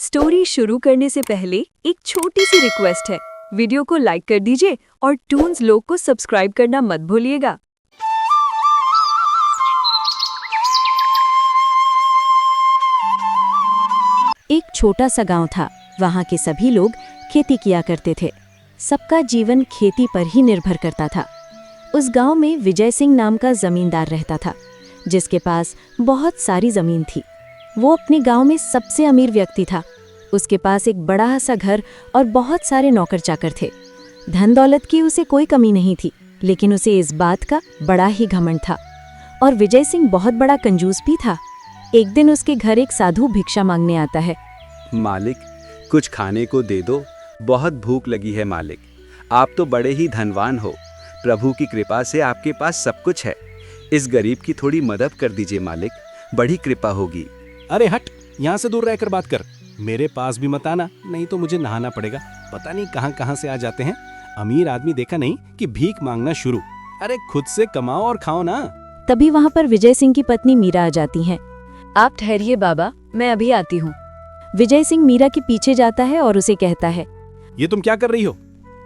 Story शुरू करने से पहले एक छोटी सी रिक्वेस्ट है। वीडियो को लाइक कर दीजिए और टून्स लोग को सब्सक्राइब करना मत भूलिएगा। एक छोटा सा गांव था। वहां के सभी लोग खेती किया करते थे। सबका जीवन खेती पर ही निर्भर करता था। उस गांव में विजय सिंह नाम का जमींदार रहता था, जिसके पास बहुत सारी जमीन थी। वो अपने गांव में सबसे अमीर व्यक्ति था। उसके पास एक बड़ा सा घर और बहुत सारे नौकर चाकर थे। धन दौलत की उसे कोई कमी नहीं थी, लेकिन उसे इस बात का बड़ा ही घमंड था। और विजय सिंह बहुत बड़ा कंजूस भी था। एक दिन उसके घर एक साधु भिक्षा मांगने आता है। मालिक, कुछ खाने को दे दो, बहुत भूख लगी है मालिक। आप तो बड़े ही धनवान हो, प्रभु की कृपा से आपके पास सब कुछ है। इस गरीब की थोड़ी मदद कर दीजिए मालिक, बड़ी कृपा होगी। अरे हट, यहाँ से दूर रहकर बात कर। मेरे पास भी मत आना, नहीं तो मुझे नहाना पड़ेगा। पता नहीं कहाँ कहाँ से आ जाते हैं। अमीर आदमी देखा नहीं कि भीख मांगना शुरू। अरे खुद से कमाओ और खाओ ना। तभी वहां पर विजय सिंह की पत्नी मीरा आ जाती हैं। आप ठहरिए बाबा, मैं अभी आती हूँ। विजय सिंह मीरा के पीछे जाता है और उसे कहता है, ये तुम क्या कर रही हो?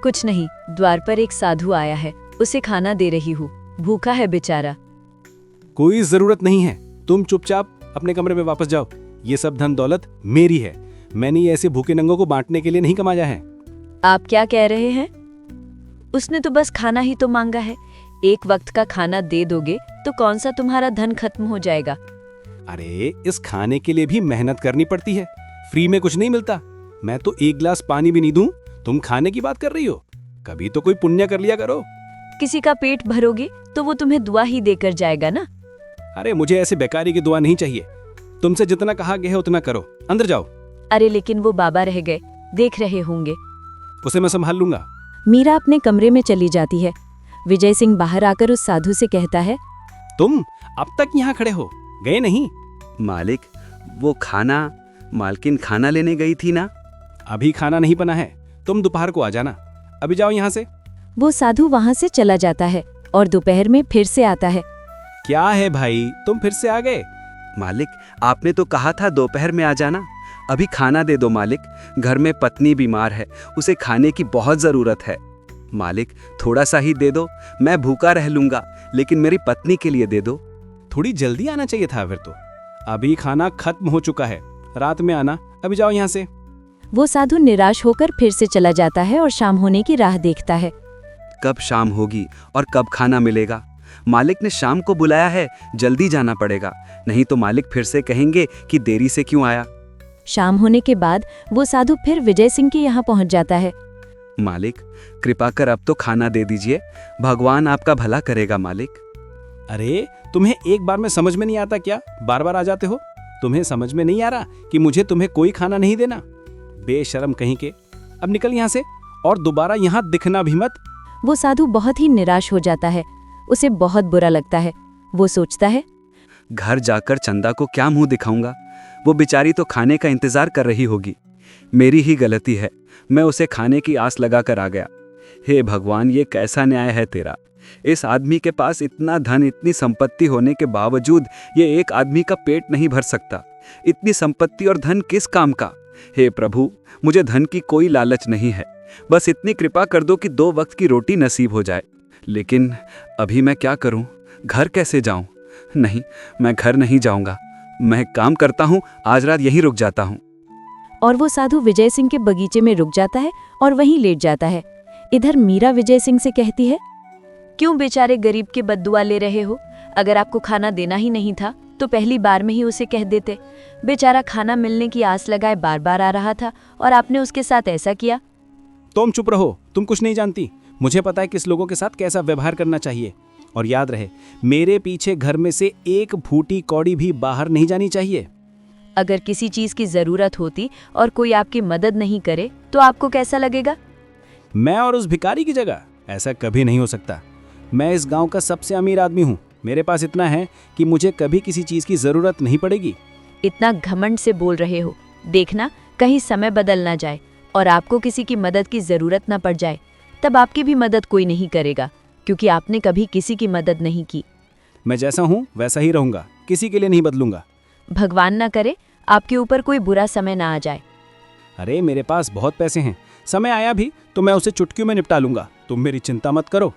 कुछ नहीं, द्वार पर एक साधु आया है, उसे खाना दे रही हूँ। भूखा है बेचारा। कोई जरूरत नहीं है, तुम चुपचाप अपने कमरे में वापस जाओ। ये सब धन दौलत मेरी है। मैंने ये ऐसे भूखे नंगों को बांटने के लिए नहीं कमाया है। आप क्या कह रहे हैं? उसने तो बस खाना ही तो मांगा है। एक वक्त का खाना दे दोगे तो कौन सा तुम्हारा धन खत्म हो जाएगा? अरे इस खाने के लिए भी मेहनत करनी पड़ती है, फ्री में कुछ नहीं मिलता। मैं तो एक गिलास पानी भी नहीं दूं, तुम खाने की बात कर रही हो। कभी तो कोई पुण्य कर लिया करो। किसी का पेट भरोगे तो वो तुम्हें दुआ ही देकर जाएगा ना। अरे मुझे ऐसे बेकारी की दुआ नहीं चाहिए। तुमसे जितना कहा गया है उतना करो, अंदर जाओ। अरे लेकिन वो बाबा रह गए, देख रहे होंगे। उसे मैं संभाल लूंगा। मीरा अपने कमरे में चली जाती है। विजय सिंह बाहर आकर उस साधु से कहता है, तुम अब तक यहाँ खड़े हो, गए नहीं? मालिक, वो खाना मालकिन खाना लेने गई थी ना। अभी खाना नहीं बना है, तुम दोपहर को आ जाना। अभी जाओ यहाँ से। वो साधु वहां से चला जाता है और दोपहर में फिर से आता है। क्या है भाई, तुम फिर से आ गए? मालिक, आपने तो कहा था दोपहर में आ जाना। अभी खाना दे दो मालिक, घर में पत्नी बीमार है, उसे खाने की बहुत जरूरत है। मालिक, थोड़ा सा ही दे दो, मैं भूखा रह लूंगा, लेकिन मेरी पत्नी के लिए दे दो। थोड़ी जल्दी आना चाहिए था फिर तो। अभी खाना खत्म हो चुका है, रात में आना। अभी जाओ यहाँ से। वो साधु निराश होकर फिर से चला जाता है और शाम होने की राह देखता है। कब शाम होगी और कब खाना मिलेगा? मालिक ने शाम को बुलाया है, जल्दी जाना पड़ेगा, नहीं तो मालिक फिर से कहेंगे कि देरी से क्यों आया। शाम होने के बाद वो साधु फिर विजय सिंह के यहाँ पहुँच जाता है। मालिक, कृपा कर अब तो खाना दे दीजिए, भगवान आपका भला करेगा मालिक। अरे तुम्हें एक बार में समझ में नहीं आता क्या? बार बार आ जाते हो। तुम्हें समझ में नहीं आ रहा कि मुझे तुम्हें कोई खाना नहीं देना? बेशर्म कहीं के। अब निकल यहाँ से और दोबारा यहाँ दिखना भी मत। वो साधु बहुत ही निराश हो जाता है। उसे बहुत बुरा लगता है। वो सोचता है, घर जाकर चंदा को क्या मुंह दिखाऊंगा? वो बेचारी तो खाने का इंतजार कर रही होगी। मेरी ही गलती है, मैं उसे खाने की आस लगाकर आ गया। हे भगवान, ये कैसा न्याय है तेरा? इस आदमी के पास इतना धन, इतनी संपत्ति होने के बावजूद ये एक आदमी का पेट नहीं भर सकता। इतनी संपत्ति और धन किस काम का? हे प्रभु, मुझे धन की कोई लालच नहीं है, बस इतनी कृपा कर दो कि 2 वक्त की रोटी नसीब हो जाए। लेकिन अभी मैं क्या करूं? घर कैसे जाऊं? नहीं, मैं घर नहीं जाऊंगा। मैं काम करता हूं, आज रात यहीं रुक जाता हूं। और वो साधु विजय सिंह के बगीचे में रुक जाता है और वहीं लेट जाता है। इधर मीरा विजय सिंह से कहती है, क्यों बेचारे गरीब के बद्दुआ ले रहे हो? अगर आपको खाना देना ही नहीं था तो पहली बार में ही उसे कह देते। बेचारा खाना मिलने की आस लगाए बार बार आ रहा था और आपने उसके साथ ऐसा किया। तुम चुप रहो, तुम कुछ नहीं जानती। मुझे पता है किस लोगों के साथ कैसा व्यवहार करना चाहिए। और याद रहे, मेरे पीछे घर में से एक फूटी कौड़ी भी बाहर नहीं जानी चाहिए। अगर किसी चीज की जरूरत होती और कोई आपकी मदद नहीं करे तो आपको कैसा लगेगा? मैं और उस भिखारी की जगह? ऐसा कभी नहीं हो सकता। मैं इस गांव का सबसे अमीर आदमी हूँ। मेरे पास इतना है कि मुझे कभी किसी चीज की जरूरत नहीं पड़ेगी। इतना घमंड से बोल रहे हो, देखना कहीं समय बदल ना जाए और आपको किसी की मदद की जरूरत ना पड़ जाए, तब आपकी भी मदद कोई नहीं करेगा, क्योंकि आपने कभी किसी की मदद नहीं की। मैं जैसा हूँ वैसा ही रहूंगा, किसी के लिए नहीं बदलूंगा। भगवान ना करे आपके ऊपर कोई बुरा समय ना आ जाए। अरे मेरे पास बहुत पैसे हैं, समय आया भी तो मैं उसे चुटकियों में निपटा लूंगा, तुम मेरी चिंता मत करो।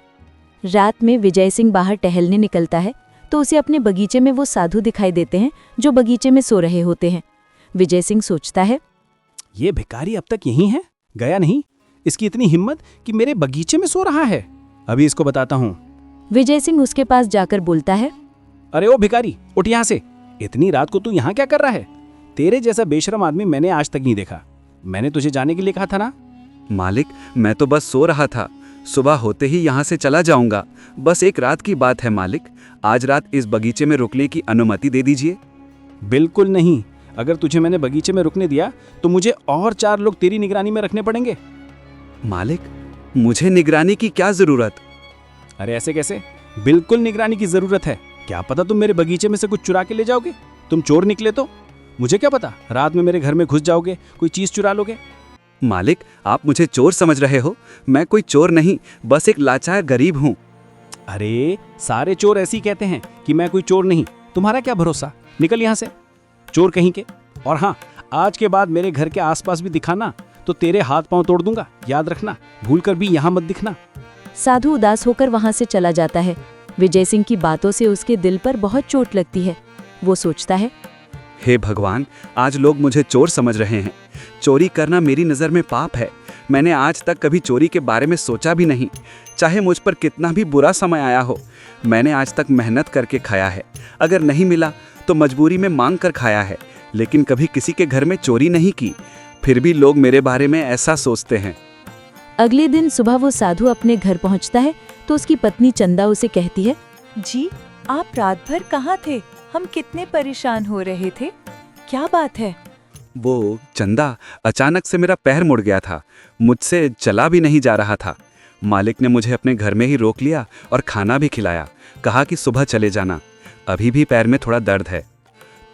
रात में विजय सिंह बाहर टहलने निकलता है तो उसे अपने बगीचे में वो साधु दिखाई देते हैं जो बगीचे में सो रहे होते हैं। विजय सिंह सोचता है, ये भिखारी अब तक यहीं है, गया नहीं। इसकी इतनी हिम्मत कि मेरे बगीचे में सो रहा है। अभी इसको बताता हूँ। विजय सिंह उसके पास जाकर बोलता है, अरे ओ भिखारी, उठ यहाँ से। इतनी रात को तू यहाँ क्या कर रहा है? तेरे जैसा बेशरम आदमी मैंने आज तक नहीं देखा। मैंने तुझे जाने के लिए कहा था ना। मालिक, मैं तो बस सो रहा था, सुबह होते ही यहाँ से चला जाऊंगा। बस एक रात की बात है मालिक, आज रात इस बगीचे में रुकने की अनुमति दे दीजिए। बिल्कुल नहीं, अगर तुझे मैंने बगीचे में रुकने दिया तो मुझे और 4 लोग तेरी निगरानी में रखने पड़ेंगे। मालिक, मुझे निगरानी की क्या जरूरत? अरे ऐसे कैसे? बिल्कुल निगरानी की जरूरत है। क्या पता तुम मेरे बगीचे में से कुछ चुरा के ले जाओगे। तुम चोर निकले तो मुझे क्या पता, रात में मेरे घर में घुस जाओगे, कोई चीज चुरा लोगे। मालिक, आप मुझे चोर समझ रहे हो? मैं कोई चोर नहीं, बस एक लाचार गरीब हूँ। अरे सारे चोर ऐसे ही कहते हैं कि मैं कोई चोर नहीं। तुम्हारा क्या भरोसा? निकल यहाँ से, चोर कहीं के। और हाँ, आज के बाद मेरे घर के आसपास भी दिखाना तो तेरे हाथ पांव तोड़ दूंगा, याद रखना। भूलकर भी यहाँ मत दिखना। साधु उदास होकर वहां से चला जाता है। विजय सिंह की बातों से उसके दिल पर बहुत चोट लगती है। वो सोचता है, हे भगवान, आज लोग मुझे चोर समझ रहे हैं। चोरी करना मेरी नज़र में पाप है। मैंने आज तक कभी चोरी के बारे में सोचा भी नहीं। चाहे मुझ पर कितना भी बुरा समय आया हो, मैंने आज तक मेहनत करके खाया है। अगर नहीं मिला तो मजबूरी में मांग कर खाया है, लेकिन कभी किसी के घर में चोरी नहीं की। फिर भी लोग मेरे बारे में ऐसा सोचते हैं। अगले दिन सुबह वो साधु अपने घर पहुंचता है तो उसकी पत्नी चंदा उसे कहती है, जी, आप रात भर कहाँ थे? हम कितने परेशान हो रहे थे। क्या बात है? वो चंदा, अचानक से मेरा पैर मुड़ गया था, मुझसे चला भी नहीं जा रहा था। मालिक ने मुझे अपने घर में ही रोक लिया और खाना भी खिलाया। कहा कि सुबह चले जाना, अभी भी पैर में थोड़ा दर्द है।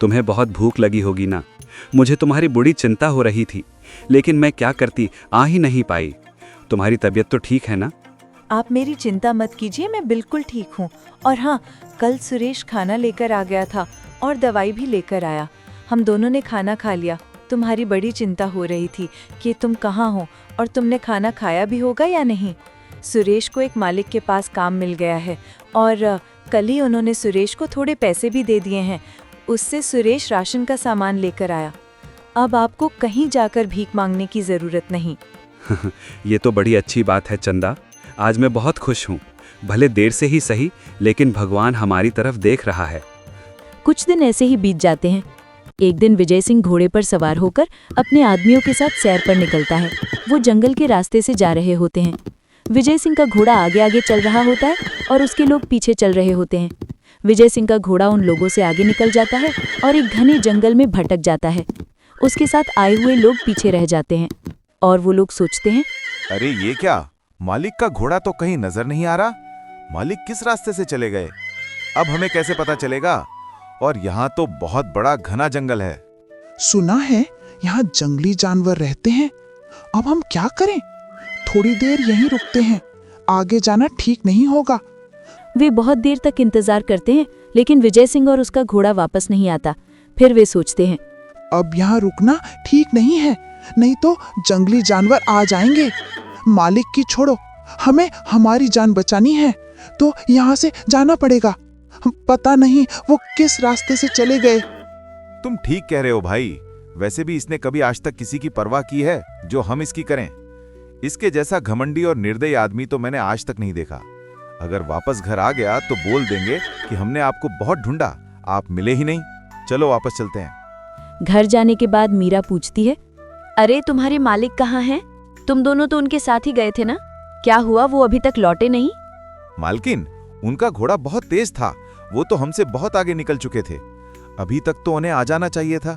तुम्हें बहुत भूख लगी होगी ना। मुझे तुम्हारी बुरी चिंता हो रही थी, लेकिन मैं क्या करती, आ ही नहीं पाई। तुम्हारी तबीयत तो ठीक है ना? आप मेरी चिंता मत कीजिए, मैं बिल्कुल ठीक हूँ। और हाँ, कल सुरेश खाना लेकर आ गया था और दवाई भी लेकर आया। हम दोनों ने खाना खा लिया। तुम्हारी बड़ी चिंता हो रही थी कि तुम कहाँ हो और तुमने खाना खाया भी होगा या नहीं। सुरेश को एक मालिक के पास काम मिल गया है और कल ही उन्होंने सुरेश को थोड़े पैसे भी दे दिए हैं। उससे सुरेश राशन का सामान लेकर आया। अब आपको कहीं जाकर भीख मांगने की जरूरत नहीं। ये तो बड़ी अच्छी बात है चंदा। आज मैं बहुत खुश हूँ। भले देर से ही सही, लेकिन भगवान हमारी तरफ देख रहा है। कुछ दिन ऐसे ही बीत जाते हैं। एक दिन विजय सिंह घोड़े पर सवार होकर अपने आदमियों के साथ सैर पर निकलता है। वो जंगल के रास्ते से जा रहे होते हैं। विजय सिंह का घोड़ा आगे आगे चल रहा होता है और उसके लोग पीछे चल रहे होते हैं। विजय सिंह का घोड़ा उन लोगों से आगे निकल जाता है और एक घने जंगल में भटक जाता है। उसके साथ आए हुए लोग पीछे रह जाते हैं और वो लोग सोचते हैं, अरे ये क्या, मालिक का घोड़ा तो कहीं नजर नहीं आ रहा। मालिक किस रास्ते से चले गए? अब हमें कैसे पता चलेगा? और यहाँ तो बहुत बड़ा घना जंगल है। सुना है यहाँ जंगली जानवर रहते हैं। अब हम क्या करें? थोड़ी देर यहीं रुकते हैं, आगे जाना ठीक नहीं होगा। वे बहुत देर तक इंतजार करते हैं, लेकिन विजय सिंह और उसका घोड़ा वापस नहीं आता। फिर वे सोचते हैं, अब यहाँ रुकना ठीक नहीं है, नहीं तो जंगली जानवर आ जाएंगे। मालिक की छोड़ो, हमें हमारी जान बचानी है तो यहाँ से जाना पड़ेगा। पता नहीं वो किस रास्ते से चले गए। तुम ठीक कह रहे हो भाई। वैसे भी इसने कभी आज तक किसी की परवाह की है जो हम इसकी करें? इसके जैसा घमंडी और निर्दयी आदमी तो मैंने आज तक नहीं देखा। अगर वापस घर आ गया तो बोल देंगे कि हमने आपको बहुत ढूंढा, आप मिले ही नहीं। चलो वापस चलते हैं। घर जाने के बाद मीरा पूछती है, अरे तुम्हारे मालिक कहाँ हैं? तुम दोनों तो उनके साथ ही गए थे ना? क्या हुआ, वो अभी तक लौटे नहीं? मालकिन, उनका घोड़ा बहुत तेज था। वो तो हमसे बहुत आगे निकल चुके थे। अभी तक तो उन्हें आ जाना चाहिए था।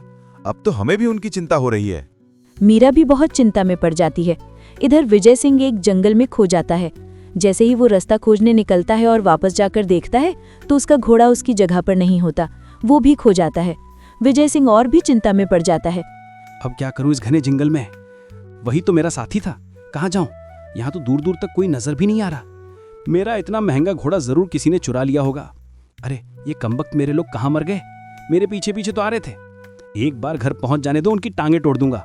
अब तो हमें भी उनकी चिंता हो रही है। मीरा भी बहुत चिंता में पड़ जाती है। इधर विजय सिंह एक जंगल में खो जाता है। जैसे ही वो रास्ता खोजने निकलता है और वापस जाकर देखता है तो उसका घोड़ा उसकी जगह पर नहीं होता, वो भी खो जाता है। विजय सिंह और भी चिंता में पड़ जाता है। अब क्या करूं इस घने जंगल में? वही तो मेरा साथी था, कहाँ जाऊं? यहाँ तो दूर दूर तक कोई नजर भी नहीं आ रहा। मेरा इतना महंगा घोड़ा जरूर किसी ने चुरा लिया होगा। अरे ये कमबख्त मेरे लोग कहाँ मर गए? मेरे पीछे पीछे तो आ रहे थे। एक बार घर पहुंच जाने दो, उनकी टांगे तोड़ दूंगा।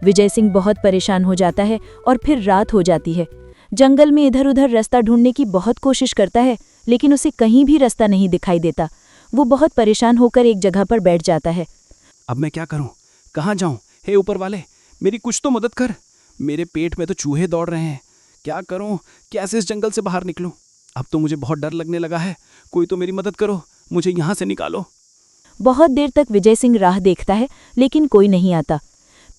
विजय सिंह बहुत परेशान हो जाता है और फिर रात हो जाती है। जंगल में इधर उधर रास्ता ढूंढने की बहुत कोशिश करता है, लेकिन उसे कहीं भी रास्ता नहीं दिखाई देता। वो बहुत परेशान होकर एक जगह पर बैठ जाता है। अब मैं क्या करूं? कहाँ जाऊं? हे ऊपर वाले, मेरी कुछ तो मदद कर। मेरे पेट में तो चूहे दौड़ रहे हैं। क्या करूं? कैसे इस जंगल से बाहर निकलूं? अब तो मुझे बहुत डर लगने लगा है। कोई तो मेरी मदद करो, मुझे यहाँ से निकालो। बहुत देर तक विजय सिंह राह देखता है, लेकिन कोई नहीं आता।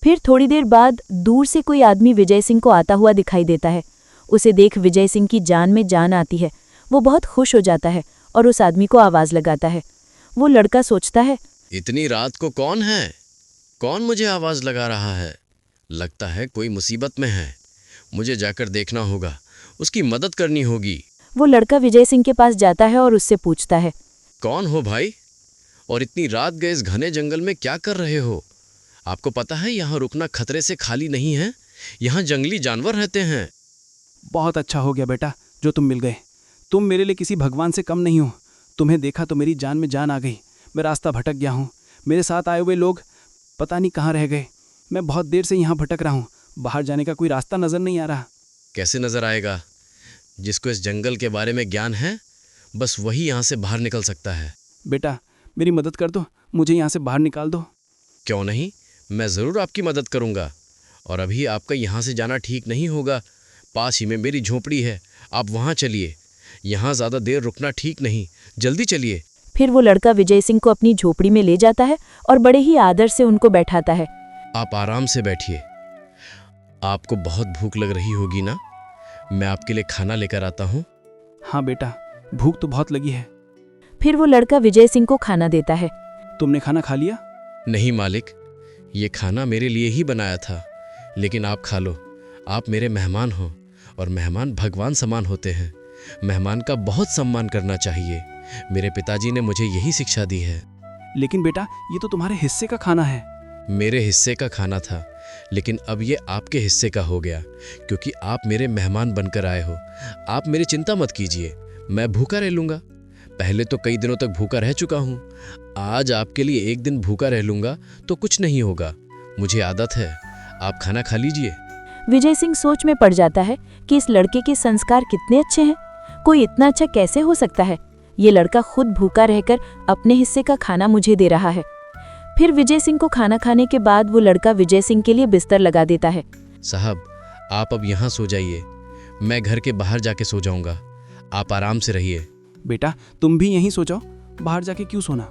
फिर थोड़ी देर बाद दूर से कोई आदमी विजय सिंह को आता हुआ दिखाई देता है। उसे देख विजय सिंह की जान में जान आती है। वो बहुत खुश हो जाता है और उस आदमी को आवाज लगाता है। वो लड़का सोचता है, इतनी रात को कौन है? कौन मुझे आवाज लगा रहा है? लगता है कोई मुसीबत में है। मुझे जाकर देखना होगा, उसकी मदद करनी होगी। वो लड़का विजय सिंह के पास जाता है और उससे पूछता है, कौन हो भाई? और इतनी रात गए इस घने जंगल में क्या कर रहे हो? आपको पता है यहाँ रुकना खतरे से खाली नहीं है। यहाँ जंगली जानवर रहते हैं। बहुत अच्छा हो गया बेटा जो तुम मिल गए। तुम मेरे लिए किसी भगवान से कम नहीं हो। तुम्हें देखा तो मेरी जान में जान आ गई। मैं रास्ता भटक गया हूँ। मेरे साथ आए हुए लोग पता नहीं कहाँ रह गए। मैं बहुत देर से यहाँ भटक रहा हूँ। बाहर जाने का कोई रास्ता नजर नहीं आ रहा। कैसे नजर आएगा? जिसको इस जंगल के बारे में ज्ञान है, बस वही यहाँ से बाहर निकल सकता है। बेटा मेरी मदद कर दो, मुझे यहाँ से बाहर निकाल दो। क्यों नहीं, मैं ज़रूर आपकी मदद करूँगा। और अभी आपका यहाँ से जाना ठीक नहीं होगा। पास ही में मेरी झोपड़ी है, आप वहाँ चलिए। यहाँ ज़्यादा देर रुकना ठीक नहीं, जल्दी चलिए। फिर वो लड़का विजय सिंह को अपनी झोपड़ी में ले जाता है और बड़े ही आदर से उनको बैठाता है। आप आराम से बैठिए। आपको बहुत भूख लग रही होगी ना? मैं आपके लिए खाना लेकर आता हूँ। हाँ बेटा, भूख तो बहुत लगी है। फिर वो लड़का विजय सिंह को खाना देता है। तुमने खाना खा लिया? नहीं मालिक, ये खाना मेरे लिए ही बनाया था, लेकिन आप खा लो। आप मेरे मेहमान हो और मेहमान भगवान समान होते हैं। मेहमान का बहुत सम्मान करना चाहिए। मेरे पिताजी ने मुझे यही शिक्षा दी है। लेकिन बेटा ये तो तुम्हारे हिस्से का खाना है। मेरे हिस्से का खाना था, लेकिन अब ये आपके हिस्से का हो गया, क्योंकि आप मेरे मेहमान बनकर आए हो। आप मेरी चिंता मत कीजिए, मैं भूखा रह लूँगा। पहले तो कई दिनों तक भूखा रह चुका हूँ। आज आपके लिए एक दिन भूखा रह लूँगा तो कुछ नहीं होगा। मुझे आदत है। आप खाना खा लीजिए। विजय सिंह सोच में पड़ जाता है कि इस लड़के के संस्कार कितने अच्छे हैं। कोई इतना अच्छा कैसे हो सकता है? ये लड़का खुद भूखा रहकर अपने हिस्से का खाना मुझे दे रहा है। फिर विजय सिंह को खाना खाने के बाद वो लड़का विजय सिंह के लिए बिस्तर लगा देता है। साहब, आप अब यहाँ सो जाइए। मैं घर के बाहर जाके सो जाऊँगा। आप आराम से रहिए। बेटा तुम भी यहीं सो जाओ, बाहर जाके क्यों सोना?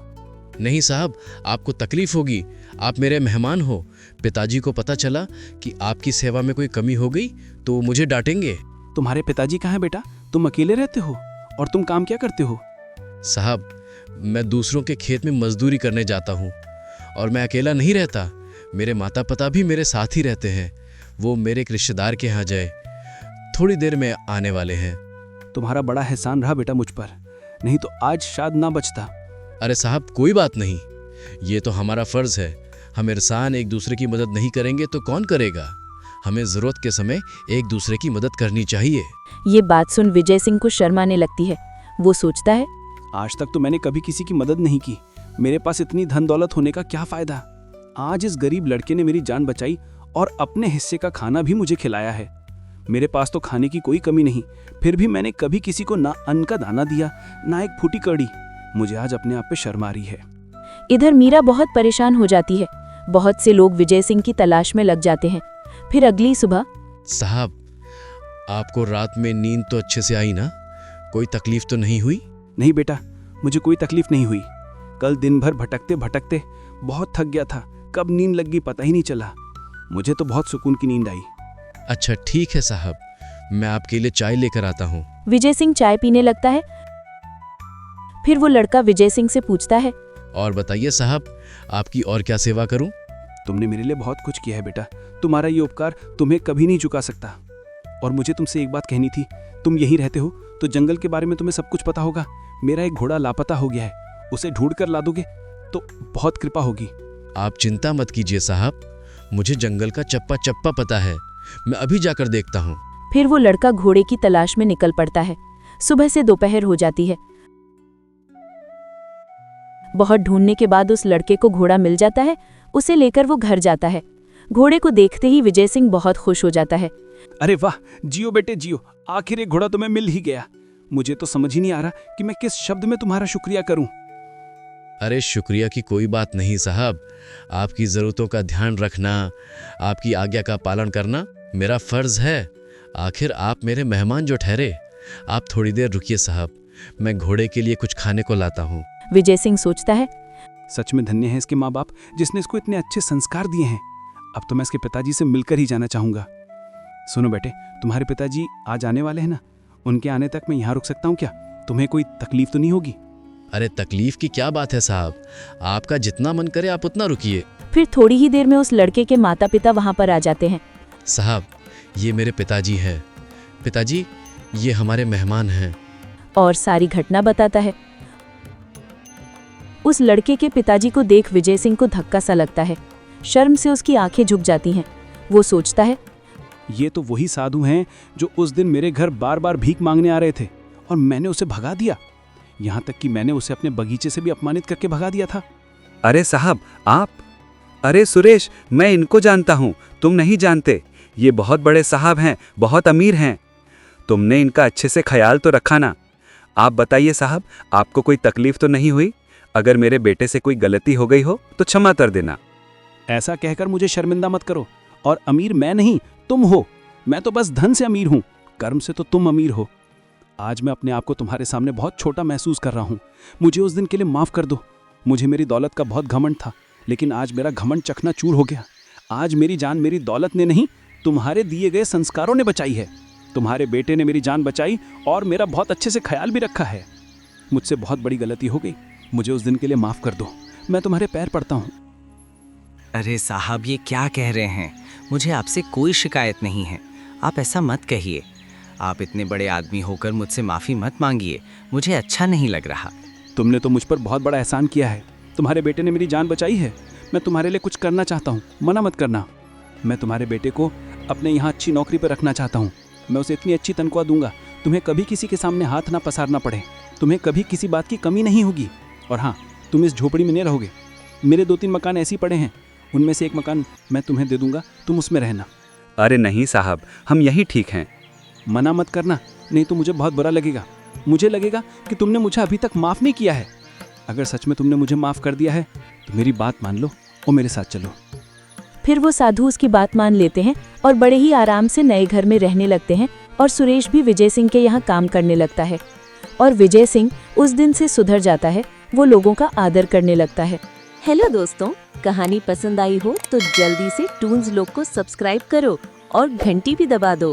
नहीं साहब, आपको तकलीफ होगी। आप मेरे मेहमान हो। पिताजी को पता चला कि आपकी सेवा में कोई कमी हो गई तो वो मुझे डांटेंगे। तुम्हारे पिताजी कहाँ हैं बेटा? तुम अकेले रहते हो? और तुम काम क्या करते हो? साहब, मैं दूसरों के खेत में मजदूरी करने जाता हूँ और मैं अकेला नहीं रहता। मेरे माता पिता भी मेरे साथ ही रहते हैं। वो मेरे एक रिश्तेदार के यहाँ गए, थोड़ी देर में आने वाले हैं। तुम्हारा बड़ा एहसान रहा बेटा मुझ पर, नहीं तो आज शायद ना बचता। अरे साहब, कोई बात नहीं। ये तो हमारा फर्ज है। हम इंसान एक दूसरे की मदद नहीं करेंगे तो कौन करेगा? हमें जरूरत के समय एक दूसरे की मदद करनी चाहिए। ये बात सुन विजय सिंह को शर्म आने लगती है। वो सोचता है, आज तक तो मैंने कभी किसी की मदद नहीं की। मेरे पास इतनी धन दौलत होने का क्या फायदा? आज इस गरीब लड़के ने मेरी जान बचाई और अपने हिस्से का खाना भी मुझे खिलाया है। मेरे पास तो खाने की कोई कमी नहीं, फिर भी मैंने कभी किसी को ना अन्न का दाना दिया, ना एक फूटी कड़ी। मुझे आज अपने आप पे शर्म आ रही है। इधर मीरा बहुत परेशान हो जाती है। बहुत से लोग विजय सिंह की तलाश में लग जाते हैं। फिर अगली सुबह, साहब, आपको रात में नींद तो अच्छे से आई ना? कोई तकलीफ तो नहीं हुई? नहीं बेटा, मुझे कोई तकलीफ नहीं हुई। कल दिन भर भटकते भटकते बहुत थक गया था। कब नींद लग गई पता ही नहीं चला। मुझे तो बहुत सुकून की नींद आई। अच्छा ठीक है साहब, मैं आपके लिए चाय लेकर आता हूँ। विजय सिंह चाय पीने लगता है। फिर वो लड़का विजय सिंह से पूछता है, और बताइए साहब, आपकी और क्या सेवा करूं? तुमने मेरे लिए बहुत कुछ किया है बेटा। तुम्हारा ये उपकार तुम्हें कभी नहीं चुका सकता। और मुझे तुमसे एक बात कहनी थी। तुम यहीं रहते हो तो जंगल के बारे में तुम्हें सब कुछ पता होगा। मेरा एक घोड़ा लापता हो गया है, उसे ढूंढ कर ला दोगे तो बहुत कृपा होगी। आप चिंता मत कीजिए साहब, मुझे जंगल का चप्पा चप्पा पता है। मैं अभी जाकर देखता हूँ। फिर वो लड़का घोड़े की तलाश में निकल पड़ता है। सुबह से दोपहर हो जाती है। बहुत ढूंढने के बाद उस लड़के को घोड़ा मिल जाता है। उसे लेकर वो घर जाता है। घोड़े को देखते ही विजय सिंह बहुत खुश हो जाता है। अरे वाह, जियो बेटे जियो, आखिर एक घोड़ा तुम्हें मिल ही गया। मुझे तो समझ ही नहीं आ रहा कि मैं किस शब्द में तुम्हारा शुक्रिया करूं। अरे शुक्रिया की कोई बात नहीं साहब, आपकी ज़रूरतों का ध्यान रखना, आपकी आज्ञा का पालन करना मेरा फ़र्ज़ है। आखिर आप मेरे मेहमान जो ठहरे। आप थोड़ी देर रुकिए साहब, मैं घोड़े के लिए कुछ खाने को लाता हूँ। विजय सिंह सोचता है, सच में धन्य है इसके माँ बाप जिसने इसको इतने अच्छे संस्कार दिए हैं। अब तो मैं इसके पिताजी से मिलकर ही जाना चाहूँगा। सुनो बेटे, तुम्हारे पिताजी आज आने वाले हैं ना, उनके आने तक मैं यहाँ रुक सकता हूँ क्या? तुम्हें कोई तकलीफ तो नहीं होगी? अरे तकलीफ की क्या बात है साहब, आपका जितना मन करे आप उतना रुकिए। फिर थोड़ी ही देर में उस लड़के के माता पिता वहां पर आ जाते हैं। साहब, ये मेरे पिताजी हैं। पिताजी, ये हमारे मेहमान हैं। और सारी घटना बताता है। उस लड़के के पिताजी को देख विजय सिंह को धक्का सा लगता है। शर्म से उसकी आंखें झुक जाती हैं। वो सोचता है, ये तो वही साधु हैं जो उस दिन मेरे घर बार बार भीख मांगने आ रहे थे और मैंने उसे भगा दिया। यहाँ तक कि मैंने उसे अपने बगीचे से भी अपमानित करके भगा दिया था। अरे साहब आप, अरे सुरेश, मैं इनको जानता हूँ, तुम नहीं जानते। ये बहुत बड़े साहब हैं, बहुत अमीर हैं। तुमने इनका अच्छे से ख्याल तो रखा ना। आप बताइए साहब, आपको कोई तकलीफ तो नहीं हुई? अगर मेरे बेटे से कोई गलती हो गई हो तो क्षमा कर देना। ऐसा कहकर मुझे शर्मिंदा मत करो। और अमीर मैं नहीं, तुम हो। मैं तो बस धन से अमीर हूँ, कर्म से तो तुम अमीर हो। आज मैं अपने आप को तुम्हारे सामने बहुत छोटा महसूस कर रहा हूँ। मुझे उस दिन के लिए माफ़ कर दो। मुझे मेरी दौलत का बहुत घमंड था, लेकिन आज मेरा घमंड चकनाचूर हो गया। आज मेरी जान मेरी दौलत ने नहीं, तुम्हारे दिए गए संस्कारों ने बचाई है। तुम्हारे बेटे ने मेरी जान बचाई और मेरा बहुत अच्छे से ख्याल भी रखा है। मुझसे बहुत बड़ी गलती हो गई, मुझे उस दिन के लिए माफ़ कर दो। मैं तुम्हारे पैर पड़ता हूँ। अरे साहब, ये क्या कह रहे हैं? मुझे आपसे कोई शिकायत नहीं है। आप ऐसा मत कहिए। आप इतने बड़े आदमी होकर मुझसे माफ़ी मत मांगिए, मुझे अच्छा नहीं लग रहा। तुमने तो मुझ पर बहुत बड़ा एहसान किया है। तुम्हारे बेटे ने मेरी जान बचाई है। मैं तुम्हारे लिए कुछ करना चाहता हूँ, मना मत करना। मैं तुम्हारे बेटे को अपने यहाँ अच्छी नौकरी पर रखना चाहता हूँ। मैं उसे इतनी अच्छी तनख्वाह दूंगा, तुम्हें कभी किसी के सामने हाथ ना पसारना पड़े। तुम्हें कभी किसी बात की कमी नहीं होगी। और हाँ, तुम इस झोपड़ी में नहीं रहोगे। मेरे 2-3 मकान ऐसे ही पड़े हैं, उनमें से एक मकान मैं तुम्हें दे दूंगा, तुम उसमें रहना। अरे नहीं साहब, हम यही ठीक हैं। मना मत करना, नहीं तो मुझे बहुत बुरा लगेगा। मुझे लगेगा कि तुमने मुझे अभी तक माफ़ नहीं किया है। अगर सच में तुमने मुझे माफ़ कर दिया है तो मेरी बात मान लो और मेरे साथ चलो। फिर वो साधु उसकी बात मान लेते हैं और बड़े ही आराम से नए घर में रहने लगते हैं। और सुरेश भी विजय सिंह के यहाँ काम करने लगता है। और विजय सिंह उस दिन से सुधर जाता है। वो लोगों का आदर करने लगता है। हेलो दोस्तों, कहानी पसंद आई हो तो जल्दी से टून्स लोग को सब्सक्राइब करो और घंटी भी दबा दो।